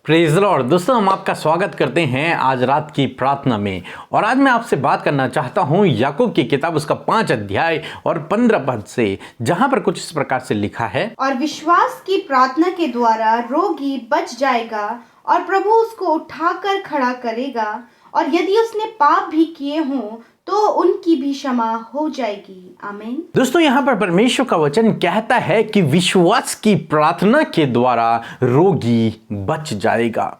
Praise Lord. दोस्तों, हम आपका स्वागत करते हैं आज रात की प्रार्थना में। और आज मैं आपसे बात करना चाहता हूं याकूब की किताब उसका 5 अध्याय और 15 पद से, जहां पर कुछ इस प्रकार से लिखा है। और विश्वास की प्रार्थना के द्वारा रोगी बच जाएगा और प्रभु उसको उठाकर खड़ा करेगा, और यदि उसने पाप भी किए हों तो उनकी भी क्षमा हो जाएगी। आमीन। दोस्तों, यहाँ पर परमेश्वर का वचन कहता है कि विश्वास की प्रार्थना के द्वारा रोगी बच जाएगा।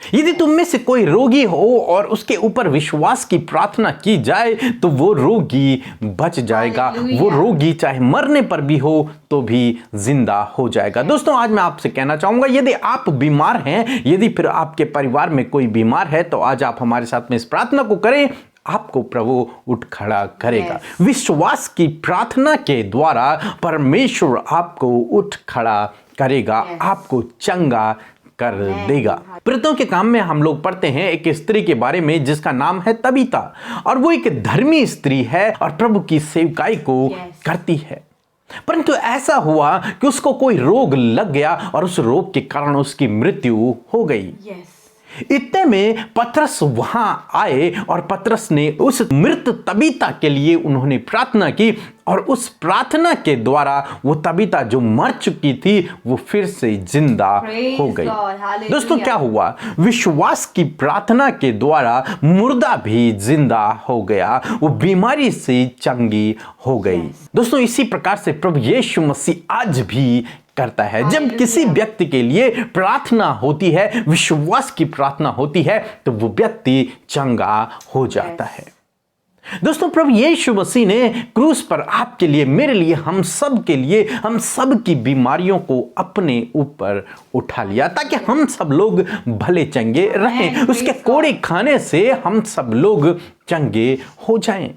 यदि तुम में से कोई रोगी हो और उसके ऊपर विश्वास की प्रार्थना की जाए तो वो रोगी बच जाएगा। वो रोगी चाहे मरने पर भी हो तो भी जिंदा हो जाएगा। दोस्तों, आज मैं आपसे कहना चाहूंगा, यदि आप बीमार हैं, यदि फिर आपके परिवार में कोई बीमार है, तो आज आप हमारे साथ में इस प्रार्थना को करें। आपको प्रभु उठ खड़ा करेगा। विश्वास की प्रार्थना के द्वारा परमेश्वर आपको उठ खड़ा करेगा, आपको चंगा कर देगा। प्रेरितों के काम में हम लोग पढ़ते हैं एक स्त्री के बारे में जिसका नाम है तबीता, और वो एक धर्मी स्त्री है और प्रभु की सेवकाई को करती है। परंतु ऐसा हुआ कि उसको कोई रोग लग गया और उस रोग के कारण उसकी मृत्यु हो गई। इतने में पतरस वहां आए और पतरस ने उस मृत तबीता के लिए उन्होंने प्रार्थना की, और उस प्रार्थना के द्वारा वो तबीता जो मर चुकी थी वो फिर से जिंदा हो गई। दोस्तों, क्या हुआ? विश्वास की प्रार्थना के द्वारा मुर्दा भी जिंदा हो गया, वो बीमारी से चंगी हो गई। दोस्तों, इसी प्रकार से प्रभु यीशु मसीह आज भी करता है। जब किसी व्यक्ति के लिए प्रार्थना होती है, विश्वास की प्रार्थना होती है, तो वो व्यक्ति चंगा हो जाता है। दोस्तों, प्रभु यीशु मसीह ने क्रूस पर आपके लिए, मेरे लिए, हम सब के लिए, हम सब की बीमारियों को अपने ऊपर उठा लिया ताकि हम सब लोग भले चंगे रहें। उसके कोड़े खाने से हम सब लोग चंगे हो जाएं।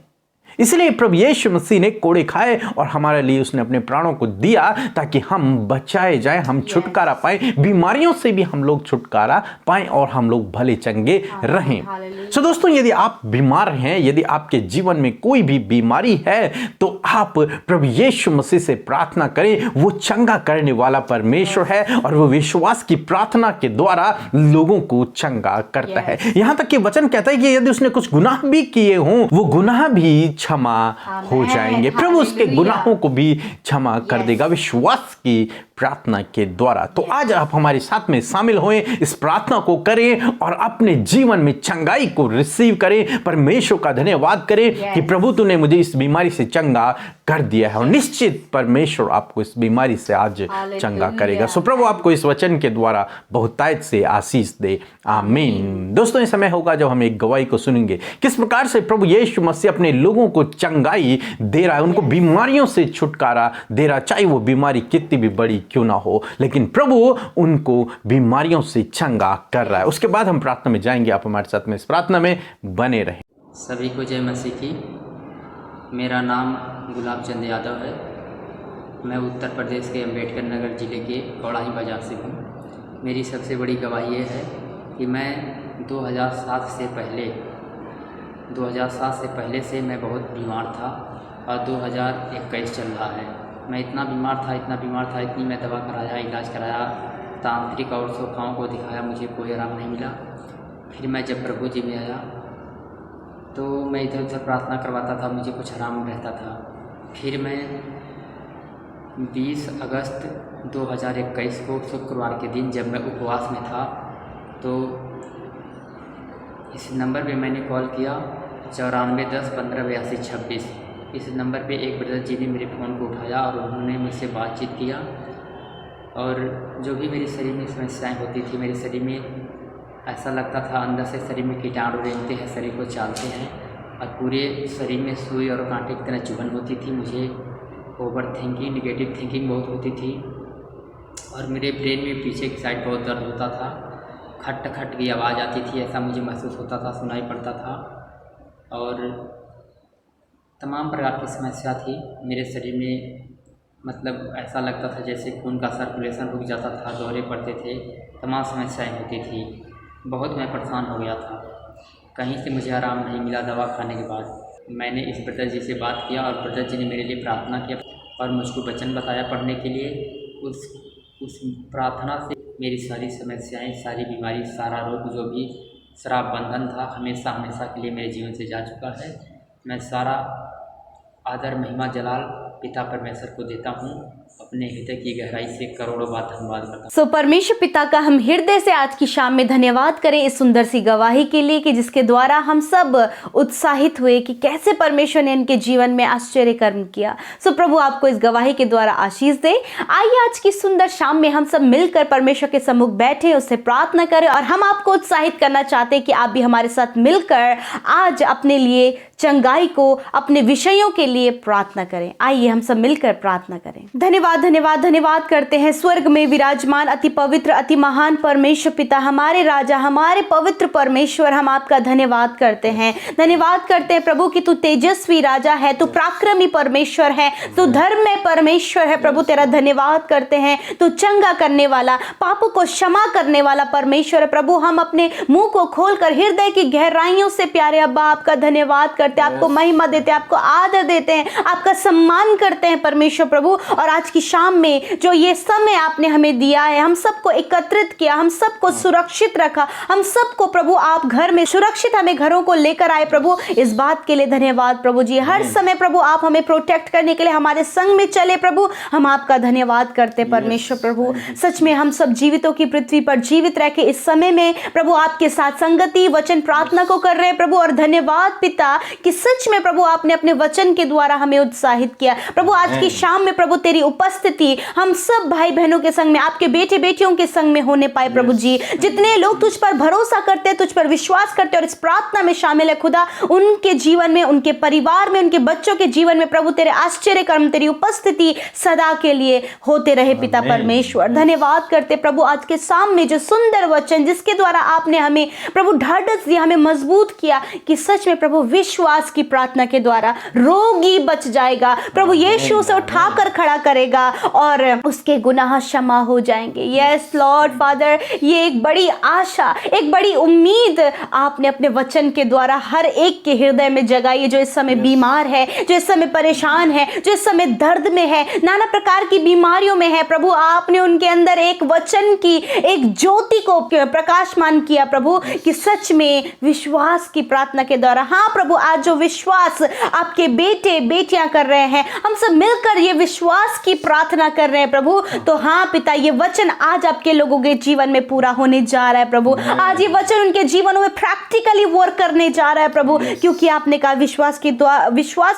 इसलिए प्रभु यीशु मसीह ने कोड़े खाए और हमारे लिए उसने अपने प्राणों को दिया ताकि हम बचाए जाएं, हम छुटकारा पाएं, बीमारियों से भी हम लोग छुटकारा पाएं और हम लोग भले चंगे रहें। सो दोस्तों, यदि आप बीमार हैं, यदि आपके जीवन में कोई भी बीमारी है, तो आप प्रभु यीशु मसीह से प्रार्थना करें। वो चंगा करने वाला परमेश्वर है और वो विश्वास की प्रार्थना के द्वारा लोगों को चंगा करता है। यहां तक कि वचन कहता है कि यदि उसने कुछ गुनाह भी किए हों, वो गुनाह भी क्षमा हो जाएंगे। प्रभु उसके गुनाहों को भी क्षमा कर देगा विश्वास की प्रार्थना के द्वारा। तो आज आप हमारे साथ में शामिल होएं, इस प्रार्थना को करें और अपने जीवन में चंगाई को रिसीव करें। परमेश्वर का धन्यवाद करें कि प्रभु तूने मुझे इस बीमारी से चंगा कर दिया है, और निश्चित परमेश्वर आपको इस बीमारी से आज चंगा करेगा। सो प्रभु आपको इस वचन के द्वारा बहुतायत से आशीष दे। आमीन। दोस्तों, इस समय होगा जब हम एक गवाही को सुनेंगे, किस प्रकार से प्रभु यीशु मसीह अपने लोगों को चंगाई दे रहा है, उनको बीमारियों से छुटकारा दे रहा, चाहे वो बीमारी कितनी भी बड़ी क्यों ना हो, लेकिन प्रभु उनको बीमारियों से चंगा कर रहा है। उसके बाद हम प्रार्थना में जाएंगे। आप हमारे साथ में इस प्रार्थना में बने रहें। सभी को जय मसीह की। मेरा नाम गुलाब चंद यादव है। मैं उत्तर प्रदेश के अम्बेडकर नगर ज़िले के कौड़ाही बाज़ार से हूँ। मेरी सबसे बड़ी गवाही ये है कि मैं 2007 से पहले से मैं बहुत बीमार था, और 2021 चल रहा है। मैं इतना बीमार था, इतनी मैं दवा कराया, इलाज कराया, तांत्रिक और सोखाओं को दिखाया, मुझे कोई आराम नहीं मिला। फिर मैं जब प्रभु जी में आया तो मैं इधर उधर प्रार्थना करवाता था, मुझे कुछ आराम रहता था। फिर मैं 20 अगस्त 2021 को शुक्रवार के दिन जब मैं उपवास में था, तो इस नंबर पे मैंने कॉल किया 94 10 15 82 26। इस नंबर पे एक ब्रदर जी ने मेरे फ़ोन को उठाया और उन्होंने मुझसे बातचीत किया, और जो भी मेरे शरीर में समस्याएं होती थी, मेरे शरीर में ऐसा लगता था अंदर से शरीर में कीटाणु रेंगते हैं, शरीर को चालते हैं, और पूरे शरीर में सुई और कांटे की तरह चुभन होती थी। मुझे ओवर थिंकिंग, निगेटिव थिंकिंग बहुत होती थी, और मेरे ब्रेन में पीछे की साइड बहुत दर्द होता था, खट खट की आवाज़ आती थी, ऐसा मुझे महसूस होता था, सुनाई पड़ता था, और तमाम प्रकार की समस्या थी मेरे शरीर में। मतलब ऐसा लगता था जैसे खून का सर्कुलेशन रुक जाता था, दौरे पड़ते थे, तमाम समस्याएं होती थी। बहुत मैं परेशान हो गया था, कहीं से मुझे आराम नहीं मिला। दवा खाने के बाद मैंने इस ब्रदर जी से बात किया, और ब्रदर जी ने मेरे लिए प्रार्थना किया और मुझको वचन बताया पढ़ने के लिए। उस प्रार्थना से मेरी सारी समस्याएं, सारी बीमारी, सारा रोग जो भी शराब बंधन था हमेशा हमेशा के लिए मेरे जीवन से जा चुका है। मैं सारा आदर महिमा जलाल पिता परमेश्वर को देता हूँ। अपने हृदय की गहराई से करोड़ों बार धन्यवाद करता हूँ। सो परमेश्वर पिता का हम हृदय से आज की शाम में धन्यवाद करें इस सुंदर सी गवाही के लिए कि जिसके द्वारा हम सब उत्साहित हुए कि कैसे परमेश्वर ने इनके जीवन में आश्चर्य कर्म किया। सो प्रभु आपको इस गवाही के द्वारा आशीष दे। आइए आज की सुंदर शाम में हम सब मिलकर परमेश्वर के सम्मुख बैठे, उससे प्रार्थना करें और हम आपको उत्साहित करना चाहते हैं कि आप भी हमारे साथ मिलकर आज अपने लिए चंगाई को, अपने विषयों के लिए प्रार्थना करें। आइए हम सब मिलकर प्रार्थना करें। धन्यवाद धन्यवाद धन्यवाद करते हैं स्वर्ग में विराजमान अति पवित्र अति महान परमेश्वर पिता, हमारे राजा, हमारे पवित्र परमेश्वर, हम आपका धन्यवाद करते हैं। धन्यवाद करते हैं प्रभु कि तू तेजस्वी राजा है, तू पराक्रमी परमेश्वर है, तू धर्म में परमेश्वर है। प्रभु तेरा धन्यवाद करते हैं, तू चंगा करने वाला, पापों को क्षमा करने वाला परमेश्वर है। प्रभु हम अपने मुंह को खोलकर हृदय की गहराइयों से प्यारे अब्बा आपका धन्यवाद करते हैं, आपको महिमा देते हैं, आपको आदर देते हैं, आपका सम्मान करते हैं परमेश्वर प्रभु। और आज की शाम में जो ये समय आपने हमें दिया है, हम सबको एकत्रित किया, हम सबको सुरक्षित रखा, हम सबको प्रभु आप घर में सुरक्षित हमें घरों को लेकर आए प्रभु, इस बात के लिए धन्यवाद प्रभु जी। हर समय प्रभु आप हमें प्रोटेक्ट करने के लिए हमारे संग में चले प्रभु, हम आपका धन्यवाद करते परमेश्वर प्रभु। सच में हम सब जीवितों की पृथ्वी पर जीवित रह के इस समय में प्रभु आपके साथ संगति वचन प्रार्थना को कर रहे हैं प्रभु। और धन्यवाद पिता कि सच में प्रभु आपने अपने वचन के द्वारा हमें उत्साहित किया प्रभु। आज की शाम में प्रभु तेरी उपस्थिति हम सब भाई बहनों के संग में, आपके बेटे बेटियों के संग में होने पाए प्रभु जी। जितने लोग तुझ पर भरोसा करते हैं, तुझ पर विश्वास करते हैं और इस प्रार्थना में शामिल है खुदा, उनके जीवन में, उनके परिवार में, उनके बच्चों के जीवन में प्रभु तेरे आश्चर्य कर्म, तेरी उपस्थिति सदा के लिए होते रहे पिता परमेश्वर। धन्यवाद करते प्रभु आज के सामने जो सुंदर वचन जिसके द्वारा आपने हमें प्रभु ढाढ़स दिया, हमें मजबूत किया कि सच में प्रभु विश्वास की प्रार्थना के द्वारा रोगी बच जाएगा प्रभु, यीशु उसे उठाकर खड़ा करेगा और उसके गुनाह क्षमा हो जाएंगे। यस लॉर्ड फादर, ये एक बड़ी आशा, एक बड़ी उम्मीद आपने अपने वचन के द्वारा हर एक के हृदय में जगाई है जो इस समय बीमार है, जो इस समय परेशान है, जो इस समय दर्द में है, नाना प्रकार की बीमारियों में है प्रभु। आपने उनके अंदर एक वचन की एक ज्योति को प्रकाशमान किया प्रभु कि सच में विश्वास की प्रार्थना के द्वारा, हाँ प्रभु आज जो विश्वास आपके बेटे बेटियां कर रहे हैं, हम सब मिलकर ये विश्वास की प्रार्थना कर रहे हैं प्रभु। तो हाँ पिता, ये वचन आज आपके लोगों के जीवन में पूरा होने जा रहा है प्रभु। आज ये वचन उनके जीवनों में प्रैक्टिकली वर्क करने जा रहा है प्रभु, क्योंकि आपने कहा विश्वास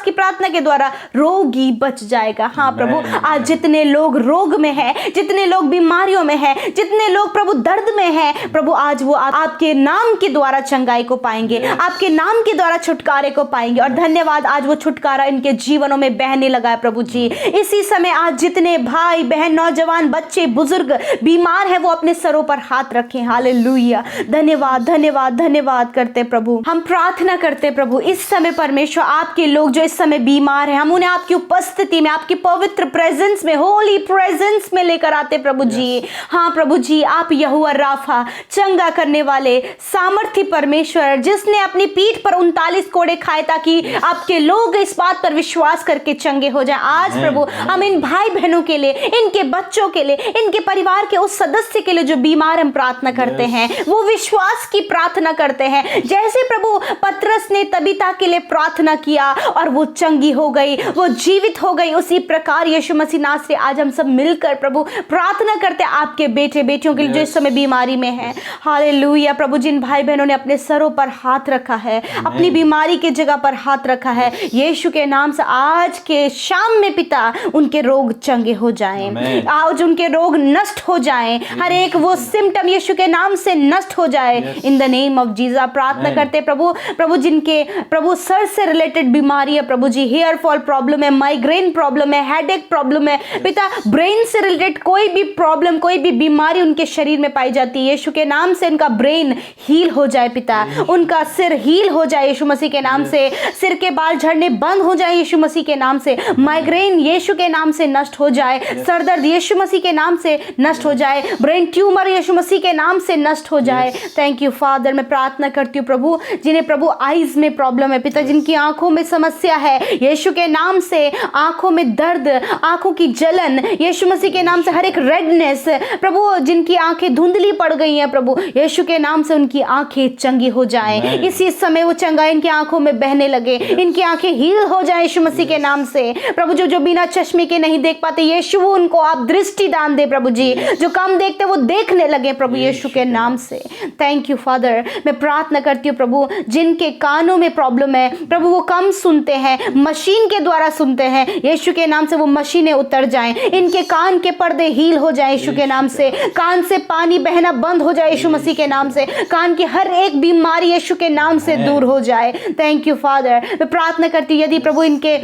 की प्रार्थना के द्वारा रोगी बच जाएगा। हाँ प्रभु, आज जितने लोग रोग में है, जितने लोग बीमारियों में है, जितने लोग प्रभु दर्द में है प्रभु, आज वो आपके नाम के द्वारा चंगाई को पाएंगे, आपके नाम के द्वारा छुटकारे को पाएंगे। और धन्यवाद आज वो छुटकारा इनके जीवनों में बहने लगा है प्रभु जी। इसी समय आज जितने भाई बहन, नौजवान, बच्चे, बुजुर्ग बीमार है, वो अपने सरों पर हाथ रखें। हालेलुया, धन्यवाद धन्यवाद धन्यवाद करते प्रभु। हम प्रार्थना करते प्रभु इस समय परमेश्वर आपके लोग जो इस समय बीमार है, हम उन्हें आपकी उपस्थिति में, आपकी पवित्र प्रेजेंस में, होली प्रेजेंस में लेकर आते प्रभु जी। हाँ प्रभु जी, आप यहोवा राफा, चंगा करने वाले सामर्थी परमेश्वर, जिसने अपनी पीठ पर 39 कोड़े खाए ताकि आपके लोग इस बात पर विश्वास करके चंगे हो जाएं। आज प्रभु हम इन भाई बहनों के लिए, इनके बच्चों के लिए, इनके परिवार के उस सदस्य के लिए जो बीमार, हम प्रार्थना करते हैं, वो विश्वास की प्रार्थना करते हैं। जैसे प्रभु पतरस ने तबीता के लिए प्रार्थना किया और वो चंगी हो गई, वो जीवित हो गई, उसी प्रकार यीशु मसीह नासरी आज हम सब मिलकर प्रभु प्रार्थना करते हैं आपके बेटे बेटियों के लिए जो इस समय बीमारी में है। हालेलुया प्रभु, जिन भाई बहनों ने अपने सरों पर हाथ रखा है, अपनी बीमारी की जगह पर हाथ रखा है, यीशु के नाम से आज के शाम में पिता उनके रोग चंगे हो जाएं, आज उनके रोग नष्ट हो जाएं, हर एक वो सिम्टम यीशु के नाम से नष्ट हो जाए in the name of Jesus. प्रार्थना करते प्रभु जिनके प्रभु सर से रिलेटेड बीमारी है प्रभु जी, हेयर फॉल प्रॉब्लम है, माइग्रेन प्रॉब्लम है, हेडेक प्रॉब्लम है पिता, ब्रेन से रिलेटेड कोई भी प्रॉब्लम, कोई भी बीमारी उनके शरीर में पाई जाती है, यीशु के नाम से उनका ब्रेन हील हो जाए पिता, उनका सिर हील हो जाए यीशु मसीह के नाम नाम से। सिर के बाल झड़ने बंद हो जाए यीशु मसीह के नाम से। माइग्रेन यीशु के नाम से नष्ट हो जाए। सर दर्द यीशु मसीह के नाम से नष्ट हो जाए। ब्रेन ट्यूमर यीशु मसीह के नाम से नष्ट हो जाए। Thank you father. मैं प्रार्थना करती हूँ प्रभु, जिन्हें प्रभु आईज में प्रॉब्लम है पिता, जिनकी आंखों में समस्या है, यीशु के नाम से आंखों में दर्द, आंखों की जलन, यीशु मसीह के नाम से हर एक रेडनेस प्रभु, जिनकी आंखें धुंधली पड़ गई हैं प्रभु, यीशु के नाम से उनकी आंखें चंगी हो जाएं। इसी समय वो चंगाई इनकी आंखों में बहने लगे, इनकी आंखें हील हो जाएं यीशु मसीह के नाम से। प्रभु जो बिना चश्मे के नहीं देख पाते, यीशु उनको आप दृष्टि दान दे प्रभु जी। जो कम देखते वो देखने लगे प्रभु यीशु के नाम से। Thank you father. मैं प्रार्थना करती हूँ प्रभु, जिनके कानों में प्रॉब्लम है प्रभु, वो कम सुनते हैं, मशीन के द्वारा सुनते हैं, यीशु के नाम से वो मशीनें उतर जाएं, इनके कान के पर्दे हील हो जाए यीशु के नाम से। कान से पानी बहना बंद हो जाए यीशु मसीह के नाम से। कान की हर एक बीमारी यीशु के नाम से दूर हो जाए। Thank you father. मैं प्रार्थना करती हूँ, यदि प्रभु इनके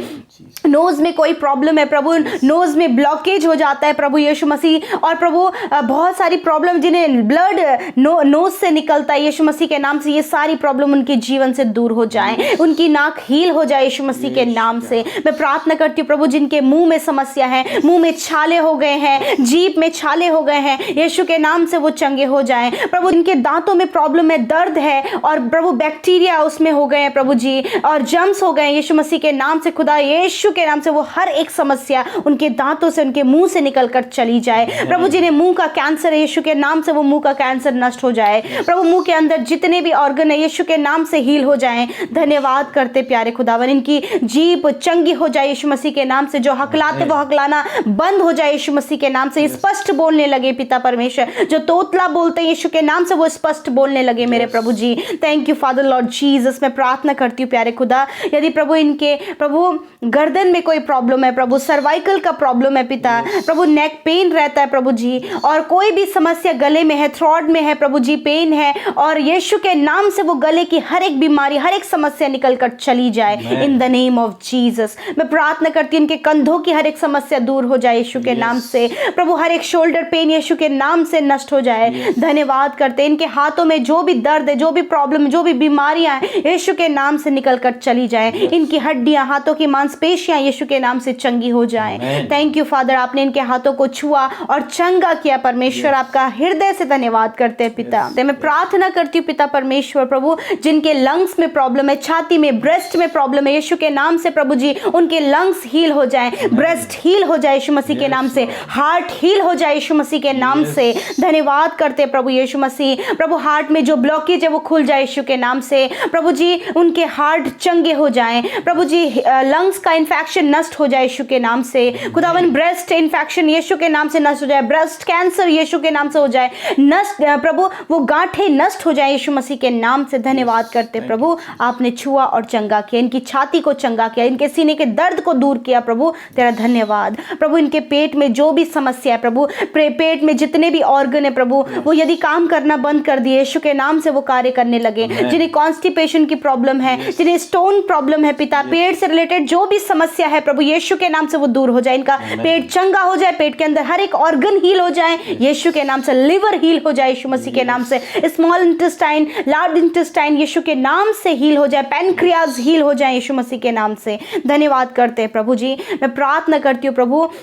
नोज में कोई प्रॉब्लम है प्रभु, नोज में ब्लॉकेज हो जाता है प्रभु यीशु मसीह, और प्रभु बहुत सारी प्रॉब्लम जिन्हें ब्लड नोज से निकलता है यीशु मसीह के नाम से, ये सारी प्रॉब्लम उनके जीवन से दूर हो जाए, उनकी नाक हील हो जाए यीशु मसीह के नाम से। मैं प्रार्थना करती हूँ प्रभु, जिनके मुंह में समस्या है, मुंह में छाले हो गए हैं, जीभ में छाले हो गए हैं, यीशु के नाम से वो चंगे हो जाएं प्रभु। इनके दांतों में प्रॉब्लम है, दर्द है, और प्रभु बैक्टीरिया उसमें हो गए हैं प्रभु जी, और जम्स हो गए यीशु मसीह के नाम से। खुदा यीशु के नाम से वो हर एक समस्या उनके दांतों से, उनके मुंह से निकलकर चली जाए प्रभु। जिन्हें मुंह का कैंसर है यीशु के नाम से, वो मुंह का कैंसर नष्ट हो जाए प्रभु। मुंह के अंदर जितने भी ऑर्गन है यीशु के नाम से हील हो जाएं। धन्यवाद करते प्यारे खुदावन, इनकी जीभ चंगी हो जाए यीशु मसीह के नाम से। जो हकलाते वो हकलाना बंद हो जाए यीशु मसीह के नाम से, स्पष्ट बोलने लगे पिता परमेश्वर। जो तोतला बोलते हैं यीशु के नाम से, वो स्पष्ट बोलने लगे मेरे प्रभु जी। Thank you father Lord Jesus. मैं प्रार्थना करती हूँ प्यारे खुदा, यदि प्रभु इनके प्रभु गर्दन में कोई प्रॉब्लम है प्रभु, सर्वाइकल का प्रॉब्लम है पिता, प्रभु नेक पेन रहता है प्रभु जी, और कोई भी समस्या गले में है, थ्रोट में है प्रभु जी, पेन है, और यीशु के नाम से वो गले की हर एक बीमारी, हर एक समस्या निकल कर चली जाए in the name of Jesus. मैं प्रार्थना करती हूँ इनके कंधों की हर एक समस्या दूर हो जाए यीशु के नाम से प्रभु। हर एक शोल्डर पेन यीशु के नाम से नष्ट हो जाए। धन्यवाद करते हैं, इनके हाथों में जो भी दर्द है, जो भी प्रॉब्लम, जो भी बीमारियां हैं यीशु के नाम से निकल कर चली जाए। इनकी हड्डियां, हाथों की मांसपेशियां यीशु के नाम से चंगी हो जाए। थैंक यू फादर, आपने इनके हाथों को छुआ और चंगा किया परमेश्वर। आपका हृदय से धन्यवाद करते हैं पिता। मैं प्रार्थना करती हूँ पिता परमेश्वर प्रभु, जिनके लंग्स में प्रॉब्लम है, छाती में, ब्रेस्ट में प्रॉब्लम है यीशु के नाम से प्रभु जी, उनके लंग्स हील हो जाए, ब्रेस्ट हील हो जाए यीशु मसीह के नाम से, हार्ट हील हो जाए यीशु मसीह के नाम से। धन्यवाद करते प्रभु यीशु मसीह प्रभु। हार्ट में जो ब्लॉकेज है वो खुल जाए यीशु के नाम से प्रभु जी। उनके हार्ट चंगे हो जाएं प्रभु जी। लंग्स का इन्फेक्शन नष्ट हो जाए यीशु के नाम से खुदावन। ब्रेस्ट इन्फेक्शन यीशु के नाम से नष्ट हो जाए। ब्रेस्ट कैंसर यीशु के नाम से हो जाए नष्ट प्रभु। वो गांठें नष्ट हो जाए यीशु मसीह के नाम से। धन्यवाद करते प्रभु, आपने छुआ और चंगा किया, इनकी छाती को चंगा किया, इनके सीने के दर्द को दूर किया प्रभु। तेरा धन्यवाद प्रभु। इनके पेट में जो भी समस्या है प्रभु, पेट में जितने भी ऑर्गन है प्रभु, वो यदि काम करना बंद कर दिए यीशु के नाम से, वो कार्य करने लगे। जिन्हें कॉन्स्टिपेशन की प्रॉब्लम है, जिन्हें स्टोन प्रॉब्लम है पिता, पेट से रिलेटेड जो भी समस्या है प्रभु यीशु के नाम से वो दूर हो जाए। इनका पेट चंगा हो जाए, पेट के अंदर हर एक ऑर्गन हील हो जाए यीशु के नाम से। लिवर हील हो जाए यीशु मसीह के नाम से। स्मॉल इंटेस्टाइन, लार्ज इंटेस्टाइन यीशु के नाम से हील हो जाए। पैनक्रियाज हील हो जाए यीशु मसीह के नाम से। धन्यवाद करते हैं प्रभु जी। मैं प्रार्थना करती हूँ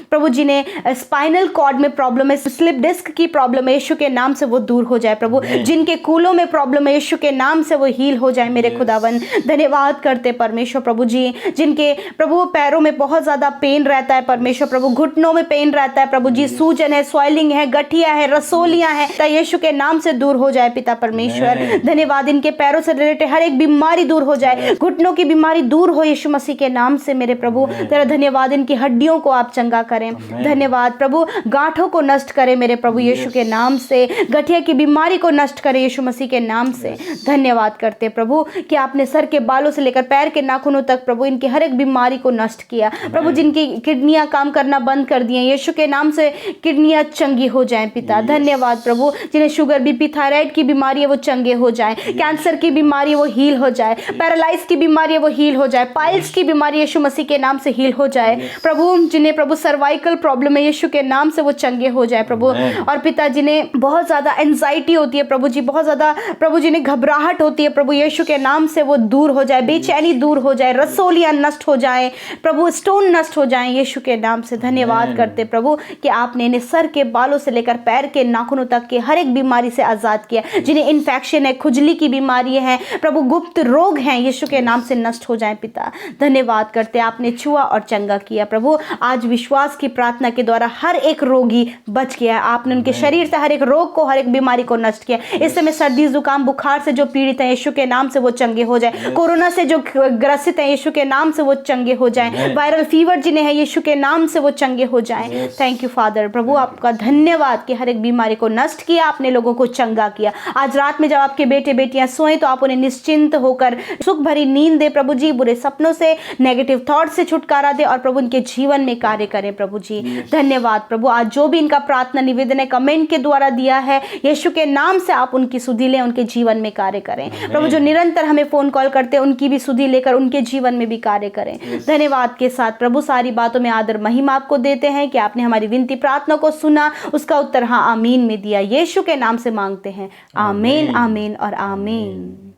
प्रभु जिन्हें स्पाइनल कॉर्ड में प्रॉब्लम है, स्लिप डिस्क की प्रॉब्लम है यीशु के नाम से वो दूर हो जाए प्रभु। जिनके कूलों में प्रॉब्लम है यीशु के नाम से वो हील हो जाए मेरे खुदावन। धन्यवाद करते परमेश्वर प्रभु जी। जिनके प्रभु पैरों में बहुत ज्यादा पेन रहता है परमेश्वर प्रभु, घुटनों में पेन रहता है प्रभु जी, सूजन है, स्वेलिंग है, गठिया है, रसोलियां है, यीशु के नाम से दूर हो जाए पिता परमेश्वर। धन्यवाद। इनके पैरों से रिलेटेड हर एक बीमारी दूर हो जाए, घुटनों की बीमारी दूर हो यीशु मसीह के नाम से मेरे प्रभु। तेरा धन्यवाद। इनकी हड्डियों को आप चंगा करें। धन्यवाद प्रभु। गांठों को नष्ट करें मेरे प्रभु यीशु के नाम से। गठिया की बीमारी को नष्ट करें यीशु मसीह के नाम से। धन्यवाद करते प्रभु कि आपने सर के बालों से लेकर पैर के नाखूनों तक प्रभु इनकी हर एक बीमारी को नष्ट किया प्रभु। जिनकी किडनियां काम करना बंद कर दिए, यीशु के नाम से किडनियां चंगी हो जाएं पिता। धन्यवाद प्रभु। जिन्हें शुगर, बीपी, थायराइड की बीमारी है वो चंगे हो जाएं, कैंसर की बीमारी है वो हील हो जाए, पैरालाइज की बीमारी है वो हील हो जाए, पाइल्स की बीमारी यीशु मसीह के नाम से हील हो जाए प्रभु। जिन्हें प्रभु सर्वाइकल प्रॉब्लम है यीशु के नाम से वो चंगे हो जाए प्रभु। और पिता जिन्हें बहुत ज़्यादा एंजाइटी होती है प्रभु जी, बहुत ज़्यादा प्रभु जिन्हें घबराहट होती है प्रभु, यीशु के नाम से वो दूर हो जाए, बेचैनी दूर हो जाए, रसोलियाँ नष्ट हो जाए प्रभु, स्टोन नष्ट हो जाए यीशु के नाम से। धन्यवाद करते प्रभु कि आपने इन्हें सर के बालों से लेकर पैर के नाखूनों तक के हर एक बीमारी से आज़ाद किया। जिन्हें इन्फेक्शन है, खुजली की बीमारी है प्रभु, गुप्त रोग हैं यीशु के नाम से नष्ट हो जाए पिता। धन्यवाद करते आपने छुआ और चंगा किया प्रभु। आज विश्वास की प्रार्थना के द्वारा हर एक रोगी बच गया है। आपने उनके शरीर से हर एक रोग को, हर एक बीमारी को नष्ट किया। इस समय सर्दी, जुकाम, बुखार से जो पीड़ित है यीशु के नाम से वो चंगे हो जाए। कोरोना से जो ग्रसित है यीशु के नाम से वो चंगे हो जाए। वायरल फीवर जिन्हें है यीशु के नाम से वो चंगे हो जाए। थैंक यू फादर प्रभु, आपका धन्यवाद कि हर एक बीमारी को नष्ट किया, आपने लोगों को चंगा किया। आज रात में जब आपके बेटे बेटियां सोए तो आप उन्हें निश्चिंत होकर सुख भरी नींद दे प्रभु जी, बुरे सपनों से, नेगेटिव थॉट से छुटकारा दे और प्रभु उनके जीवन में कार्य करें प्रभु जी। धन्यवाद प्रभु। आज जो भी इनका प्रार्थना निवेदन है कमेंट के द्वारा दिया है यीशु के नाम से आप उनकी सुधि लें, उनके जीवन में कार्य करें प्रभु। जो निरंतर हमें फोन कॉल करते हैं उनकी भी सुधि लेकर उनके जीवन में भी कार्य करें। धन्यवाद के साथ प्रभु सारी बातों में आदर महिमा आपको देते हैं कि आपने हमारी विनती प्रार्थना को सुना, उसका उत्तर हाँ आमीन में दिया। यीशु के नाम से मांगते हैं, आमीन आमीन और आमीन।